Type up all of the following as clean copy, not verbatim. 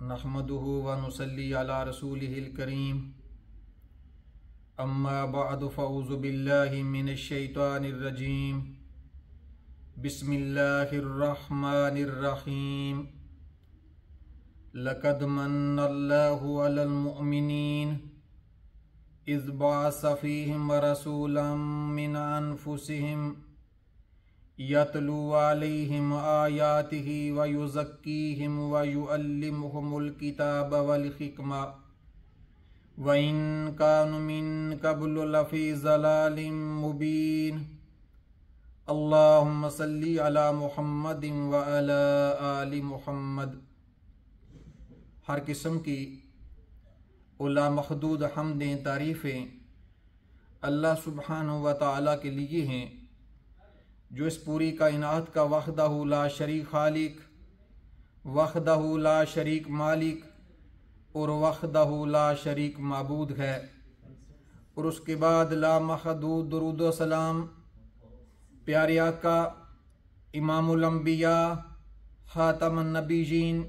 नहमदुहु व नुसल्ली अला रसूलिहिल करीम। अम्मा बअद फ़अऊज़ु बिल्लाहि मिनश शैतानिर रजीम। बिस्मिल्लाहिर रहमानिर रहीम। लक़द मन्नल्लाहु अलल मुअमिनीन इज़ बअस फ़ीहिम रसूलन मिन अनफुसिहिम यतलू अलैहिम आयातिही व युज़क्कीहिम व युअल्लिमुहुमुल किताब वल हिक्मा व इन कानू मिन क़ब्लु लफ़ी ज़लालिम मुबीन। अल्लाहुम्मा सल्ली अला मुहम्मदिन व अला आलि मुहम्मद। हर किस्म की उला महदूद हम्दें तारीफ़ें अल्लाह सुब्हानहु व तआला के लिए हैं, जो इस पूरी कायनात का वहदहु ला शरीक खालिक, वहदहु ला शरीक मालिक और वहदहु ला शरीक माबूद है। और उसके बाद ला महदूद दुरूद व सलाम प्यारे आका इमामुल अंबिया खातमुन नबीयीन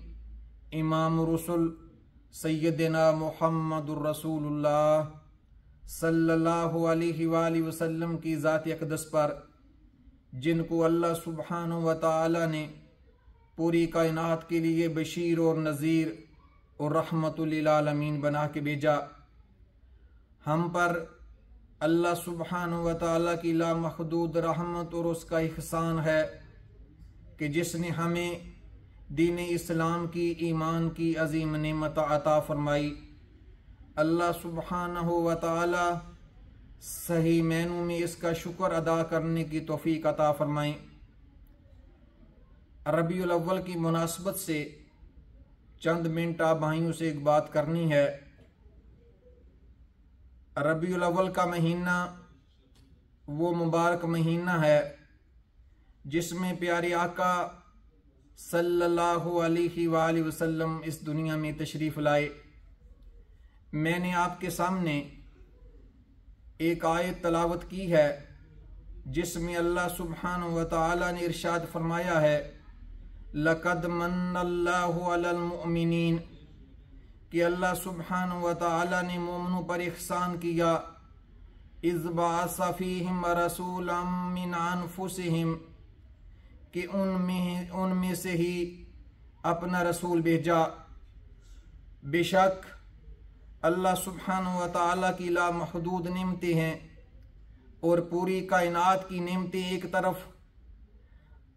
इमाम रुसुल सय्यदना मुहम्मदुर रसूलुल्लाह सल्लल्लाहु अलैहि वसल्लम की ज़ात अक़दस पर, जिनको अल्लाह सुब्हानहु व तआला ने पूरी कायनात के लिए बशीर और नज़ीर और रहमतुल लिल आलमीन बना के भेजा। हम पर अल्लाह सुब्हानहु व तआला की लामहदूद रहमत और उसका इहसान है कि जिसने हमें दीन इस्लाम की, ईमान की अजीम नेमत अता फरमाई। अल्लाह सुब्हानहु व तआला सही मैनू में इसका शुक्र अदा करने की तौफीक अता फरमाई। रबीउल अव्वल की मुनासबत से चंद मिनट आप भाइयों से एक बात करनी है। रबीउल अव्वल का महीना वो मुबारक महीना है जिसमें प्यारे आका सल्लल्लाहु अलैहि वसल्लम इस दुनिया में तशरीफ़ लाए। मैंने आपके सामने एक आयत तलावत की है जिसमें अल्लाह सुब्हानहु व तआला ने इरशाद फरमाया है, लक़द मन्नल्लाहु अलल मुअमिनीन, कि अल्लाह सुब्हानहु व तआला ने मोमिनों पर इहसान किया। इज़ बअस फ़ीहिम रसूलन मिन अनफुसिहिम, कि उनमें से ही अपना रसूल भेजा। बेशक अल्लाह सुब्हानहु व तआला की लामहदूद नेमतें हैं और पूरी कायनात की नेमतें एक तरफ,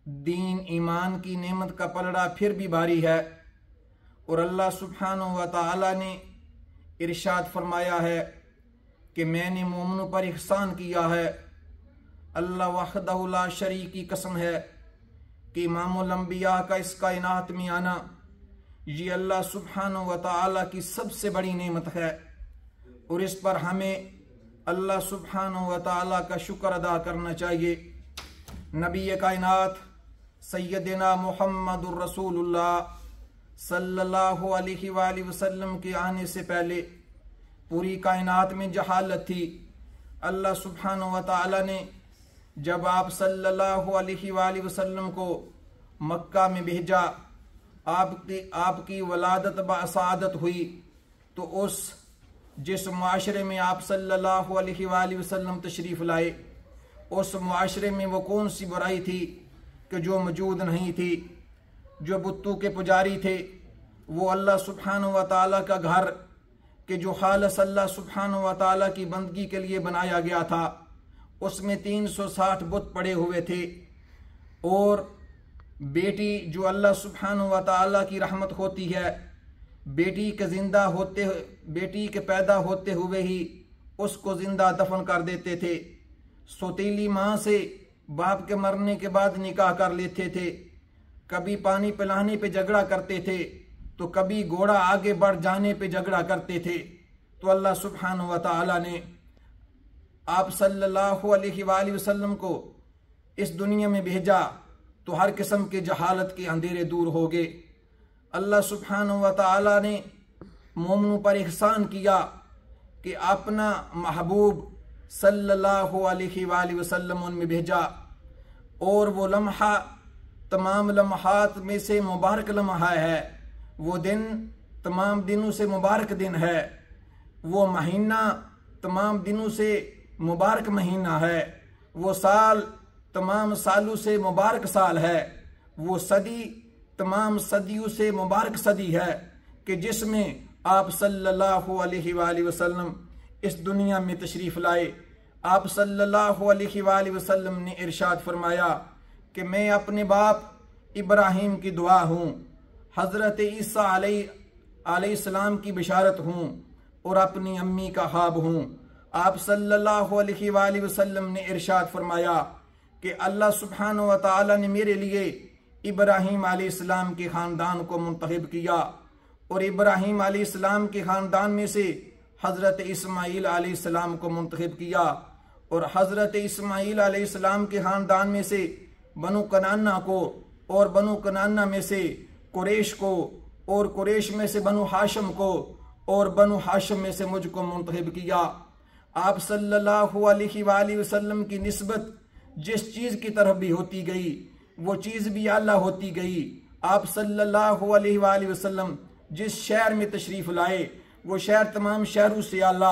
दीन ईमान की नेमत का पलड़ा फिर भी भारी है। और अल्लाह सुब्हानहु व तआला ने इरशाद फरमाया है कि मैंने मोमिनों पर इहसान किया है। अल्लाह वहदहु ला शरीक की कसम है कि इमामुल अंबिया का इस कायनात में आना ये अल्लाह सुब्हानहु व तआला की सबसे बड़ी नेमत है और इस पर हमें अल्लाह सुब्हानहु व तआला का शुक्र अदा करना चाहिए। नबी कायनात सय्यदना मुहम्मदुर रसूलुल्लाह सल्लल्लाहु अलैहि वसल्लम के आने से पहले पूरी कायनात में जहालत थी। अल्लाह सुब्हानहु व तआला ने जब आप सल्लल्लाहु अलैहि वसल्लम को मक्का में भेजा, आपकी वलादत बासादत हुई, तो उस जिस मुआशरे में आप सल्लल्लाहु अलैहि वसल्लम तशरीफ़ लाए, उस मुआशरे में वो कौन सी बुराई थी कि जो मौजूद नहीं थी। जो बुत्तों के पुजारी थे, वो अल्लाह सुब्हानहु व तआला का घर कि जो खालिस अल्लाह सुब्हानहु व तआला की बंदगी के लिए बनाया गया था, उसमें 360 बुत पड़े हुए थे। और बेटी जो अल्लाह सुब्हानहु व तआला की रहमत होती है, बेटी के पैदा होते हुए ही उसको जिंदा दफन कर देते थे। सौतीली माँ से बाप के मरने के बाद निकाह कर लेते थे। कभी पानी पिलाने पे झगड़ा करते थे तो कभी घोड़ा आगे बढ़ जाने पे झगड़ा करते थे। तो अल्लाह सुब्हानहु व तआला ने आप सल्लल्लाहु अलैहि वसल्लम को इस दुनिया में भेजा तो हर किस्म के जहालत के अंधेरे दूर हो गए। अल्लाह सुब्हानहु व तआला ने मोमिनों पर इहसान किया कि अपना महबूब सल्लल्लाहु अलैहि वसल्लम उनमें भेजा। और वो लम्हा तमाम लम्हात में से मुबारक लम्हा है, वो दिन तमाम दिनों से मुबारक दिन है, वो महीना तमाम दिनों से मुबारक महीना है, वो साल तमाम सालों से मुबारक साल है, वो सदी तमाम सदियों से मुबारक सदी है कि जिसमें आप सल्लल्लाहु अलैहि वसल्लम इस दुनिया में तशरीफ़ लाए। आप सल्लल्लाहु अलैहि वसल्लम ने इरशाद फरमाया कि मैं अपने बाप इब्राहीम की दुआ हूँ, हज़रत ईसा अलैहिस्सलाम की बिशारत हूँ और अपनी अम्मी का ख्वाब हूँ। आप सल्लल्लाहु अलैहि वसल्लम ने इरशाद फरमाया कि अल्लाह सुब्हानहु व तआला ने मेरे लिए इब्राहीम अलैहिस्सलाम के ख़ानदान को मुंतखब किया और इब्राहीम अलैहिस्सलाम के ख़ानदान में से हज़रत इस्माईल अलैहिस्सलाम को मुंतखब किया और हज़रत इस्माईल अलैहिस्सलाम के ख़ानदान में से बनु कनाना को और बनु कनाना में से कुरैश को और कुरैश में से बनु हाशिम को और बनु हाशिम में से मुझको मुंतखब किया। आप सल्लल्लाहु अलैहि वसल्लम की निस्बत जिस चीज़ की तरफ भी होती गई वो चीज़ भी आला होती गई। आप सल्लल्लाहु अलैहि वसल्लम जिस शहर में तशरीफ़ लाए वो शहर तमाम शहरों से आला।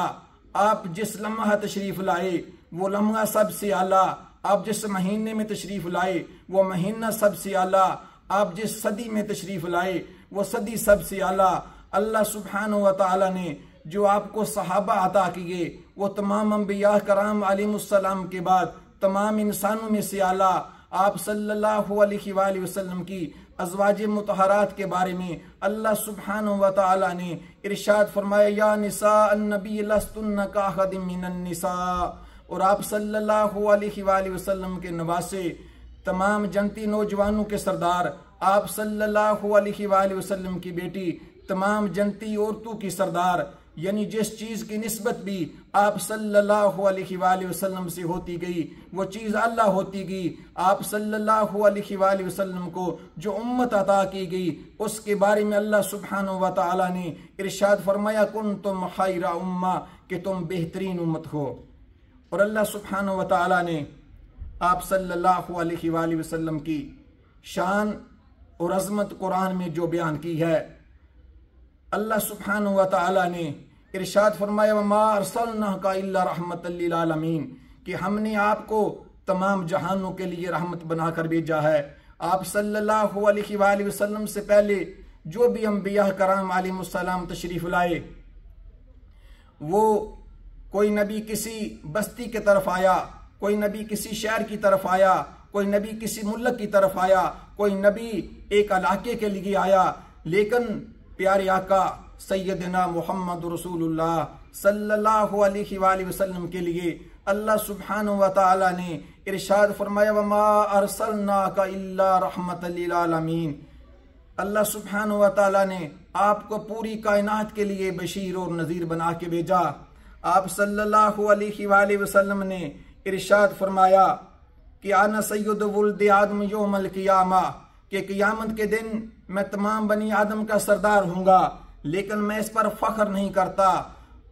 आप जिस लम्हा तशरीफ़ लाए वो लम्हा सबसे आला। आप जिस महीने में तशरीफ़ लाए वो महीना सबसे आला। आप जिस सदी में तशरीफ़ लाए वो सदी सबसे आला। अल्लाह सुब्हानहु व तआला ने जो आपको सहाबा अता किए वो तमाम अंबिया कराम अलैहिमुस्सलाम के बाद तमाम इंसानों में से आला। आप सल्लल्लाहु अलैहि वसल्लम की अज़वाज मुतहरात के बारे में अल्लाह सुब्हानहु व तआला ने इरशाद फरमाया, या निसा अन्नबी लस्तुन्ना काहदिम मिनन निसा। और आप सल्लल्लाहु अलैहि वसल्लम के नवासे तमाम जनती नौजवानों के सरदार, आप सल्लल्लाहु अलैहि वसल्लम की बेटी तमाम जनती औरतों की सरदार, यानी जिस चीज़ की निस्बत भी आप सल्लल्लाहु अलैहि वसल्लम से होती गई वो चीज़ अल्लाह होती गई। आप सल्लल्लाहु अलैहि वसल्लम को जो उम्मत अता की गई उसके बारे में अल्लाह सुब्हानहु व तआला ने इरशाद फरमाया, कुंतुम खैरा उम्मा, कि तुम बेहतरीन उम्मत हो। और अल्लाह सुब्हानहु व तआला ने आप सल्लल्लाहु अलैहि वसल्लम की शान और अज़मत कुरान में जो बयान की है, अल्लाह सुब्हानहु व तआला ने इरशाद फरमाया, वमा अरसलनाका इल्ला रहमतल लिल आलमीन, कि हमने आपको तमाम जहानों के लिए रहमत बनाकर भेजा है। आप सल्लल्लाहु अलैहि वसल्लम से पहले जो भी अंबिया कराम अलैहिमुस्सलाम तशरीफ़ लाए वो कोई नबी किसी बस्ती की तरफ आया, कोई नबी किसी शहर की तरफ आया, कोई नबी किसी मुल्क की तरफ आया, कोई नबी एक इलाके के लिए आया, लेकिन प्यारे आका सैयदना मोहम्मद रसूलुल्लाह सल्लल्लाहु अलैहि वसल्लम के लिए अल्लाह सुब्हानहु व तआला ने इरशाद फरमाया, वमा अरसलनाका इल्ला रहमतल लिल आलमीन। अल्लाह सुब्हानहु व तआला ने आपको पूरी कायनात के लिए बशीर और नज़ीर बना के भेजा। आप सल्लल्लाहु अलैहि वसल्लम ने इरशाद फरमाया कि आना सय्यद वुल्द आदम यौमल क़ियामा, कि क़ियामत के दिन मैं तमाम बनी आदम का सरदार हूँगा, लेकिन मैं इस पर फ़ख्र नहीं करता।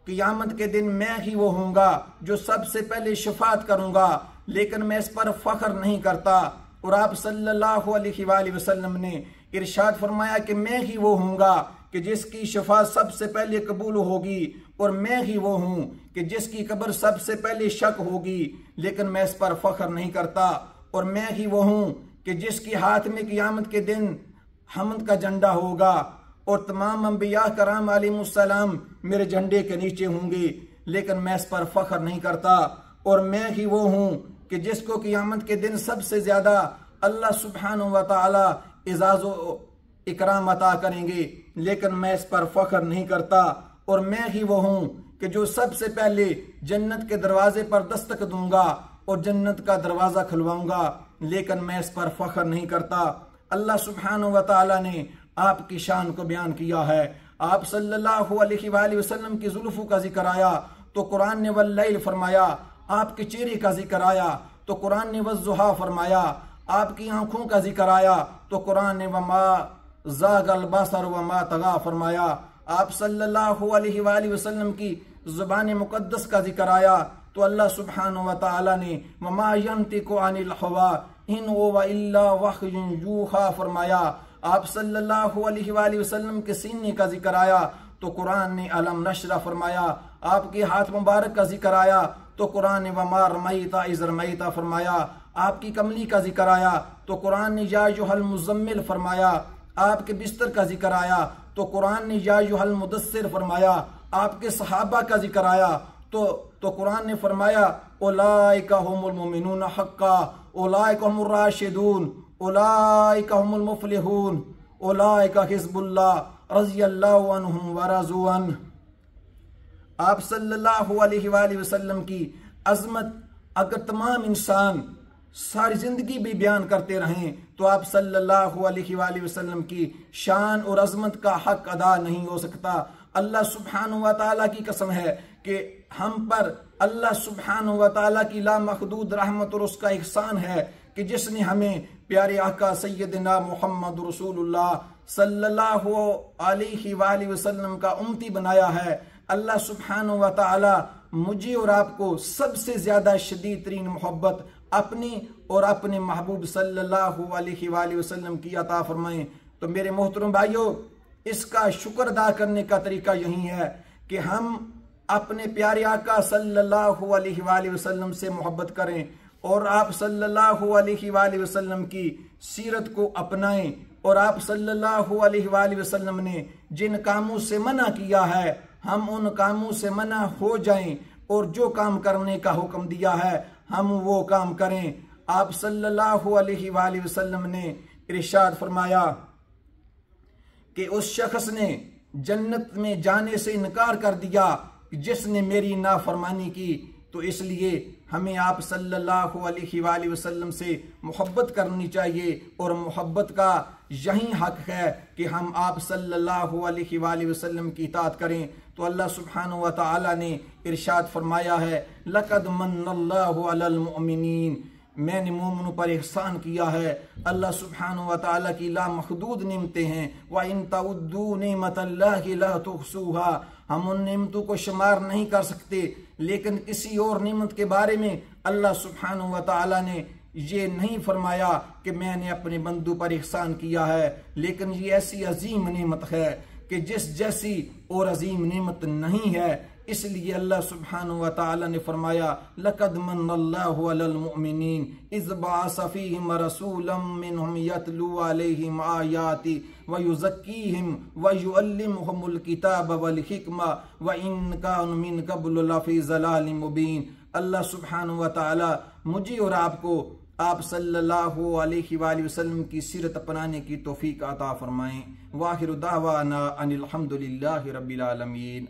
क़ियामत के दिन मैं ही वो हूँगा जो सबसे पहले शफात करूँगा, लेकिन मैं इस पर फ़ख्र नहीं करता। और आप सल्लल्लाहु अलैहि वसल्लम ने इरशाद फरमाया कि मैं ही वो हूँगा कि जिसकी शफात सबसे पहले कबूल होगी, और मैं ही वो हूँ कि जिसकी कब्र सबसे पहले शक होगी, लेकिन मैं इस पर फ़ख्र नहीं करता। और मैं ही वो हूँ कि जिसके हाथ में क़ियामत के दिन हमद का झंडा होगा और तमाम अंबिया कराम अलैहिमुस्सलाम मेरे झंडे के नीचे होंगे, लेकिन मैं इस पर फ़ख्र नहीं करता। और मैं ही वो हूँ कि जिसको क़ियामत के दिन सबसे ज़्यादा अल्लाह सुब्हानहु व तआला इज़ाज़ व इकराम अता करेंगे, लेकिन मैं इस पर फ़ख्र नहीं करता। और मैं ही वो हूँ कि जो सबसे पहले जन्नत के दरवाजे पर दस्तक दूंगा और जन्नत का दरवाज़ा खुलवाऊंगा, लेकिन मैं इस पर फ़ख्र नहीं करता। अल्लाह सुब्हानहु व तआला ने आपकी शान को बयान किया है। आप सल्लल्लाहु अलैहि वसल्लम की जुल्फ़ों का जिक्र आया तो कुरान ने वल्लैल फरमाया, आपके चेहरे का जिक्र आया तो कुरान ने वज़्ज़ुहा फरमाया, आपकी आंखों का जिक्र आया तो कुरान ने वमा ज़ागल बसर वमा तगा फरमाया। आप सल्लल्लाहु अलैहि वसल्लम की ज़ुबान मुक़द्दस का जिक्र आया तो अल्लाह सुब्हानहु व तआला ने वमा यंतिकु अनिल हवा इन हुवा इल्ला वह्युन यूहा फरमाया। आप सल्लल्लाहु अलैहि वसल्लम के सीने का जिक्र आया तो कुरान ने अलम नशरा फरमाया। आपके हाथ मुबारक का जिक्र आया तो कुरान ने वमा रमैता इज़ रमैता फरमाया। आपकी कमली का जिक्र आया तो कुरान ने या अय्युहल मुज़म्मिल फरमाया। आपके बिस्तर का जिक्र आया तो कुरान ने या अय्युहल मुदस्सिर फरमाया। आपके सहाबा का जिक्र आया तो कुरान ने फरमाया उलाइका हुमुल मुमिनून हक्का, उलाइका हुमुर राशिदून, उलाइका हुमुल मुफलिहून, उलाइका हिज़्बुल्लाह रज़ियल्लाहु अन्हुम व रज़ू अन्हु। आप सल्लल्लाहु अलैहि वसल्लम की अजमत अगर तमाम इंसान सारी जिंदगी भी बयान करते रहें तो आप सल्लल्लाहु अलैहि वसल्लम की शान और अजमत का हक अदा नहीं हो सकता। अल्लाह सुब्हानहु व तआला की कसम है कि हम पर अल्लाह सुब्हानहु व तआला की लामहदूद रहमत और उसका एहसान है कि जिसने हमें प्यारे आका सैयदना मुहम्मद रसूलुल्लाह सल्लल्लाहु अलैहि वसल्लम का उम्मती बनाया है। अल्लाह सुब्हानहु व तआला मुझे और आपको सबसे ज्यादा शदीद तरीन मोहब्बत अपनी और अपने महबूब सल्लल्लाहु अलैहि वसल्लम की अता फरमाए। तो मेरे मोहतरम भाइयों, इसका शुक्र अदा करने का तरीका यही है कि हम अपने प्यारे आका सल्लल्लाहु अलैहि वसल्लम से मोहब्बत करें और आप सल्लल्लाहु अलैहि वसल्लम की सीरत को अपनाएं और आप सल्लल्लाहु अलैहि वसल्लम ने जिन कामों से मना किया है हम उन कामों से मना हो जाएं और जो काम करने का हुक्म दिया है हम वो काम करें। आप सल्लल्लाहु अलैहि वसल्लम ने इरशाद फरमाया कि उस शख्स ने जन्नत में जाने से इनकार कर दिया जिसने मेरी नाफरमानी की। तो इसलिए हमें आप सल्लल्लाहु अलैहि वसल्लम से मोहब्बत करनी चाहिए और मोहब्बत का यही हक है कि हम आप सल्लल्लाहु अलैहि वसल्लम की इताअत करें। तो अल्लाह सुब्हानहु व तआला ने इरशाद फरमाया है लक़द मन्नल्लाहु अलल मुमिनीन, मैंने मोमिनों पर एहसान किया है। अल्लाह सुब्हानहु व तआला की लामहदूद नेमतें हैं। व इन तउद्दू निअमतल्लाहि ला तुहसूहा, हम उन नेमतों को शुमार नहीं कर सकते। लेकिन किसी और नेमत के बारे में अल्लाह सुब्हानहु व तआला ने ये नहीं फरमाया कि मैंने अपने बंदू पर एहसान किया है, लेकिन ये ऐसी अजीम नेमत है कि जिस जैसी और अजीम नेमत नहीं है। इसलिए अल्लाह सुब्हानहु व तआला ने फरमाया लक़द मन्नल्लाहु अलल मुमिनीन इज़ बअस फ़ीहिम रसूलन मिनहुम यतलू अलैहिम आयाति व युज़क्कीहिम व युअल्लिमुहुमुल किताब वल हिक्मा व इन कानू मिन क़ब्लु लफ़ी ज़लालिम मुबीन। अल्लाह सुब्हानहु व तआला मुझे और आपको आप सल्लल्लाहु अलैहि वसल्लम की सीरत अपनाने की तौफीक अता फरमाएं। वाहिरु दावाना अनिल हम्दुलिल्लाहि रब्बिल आलमीन।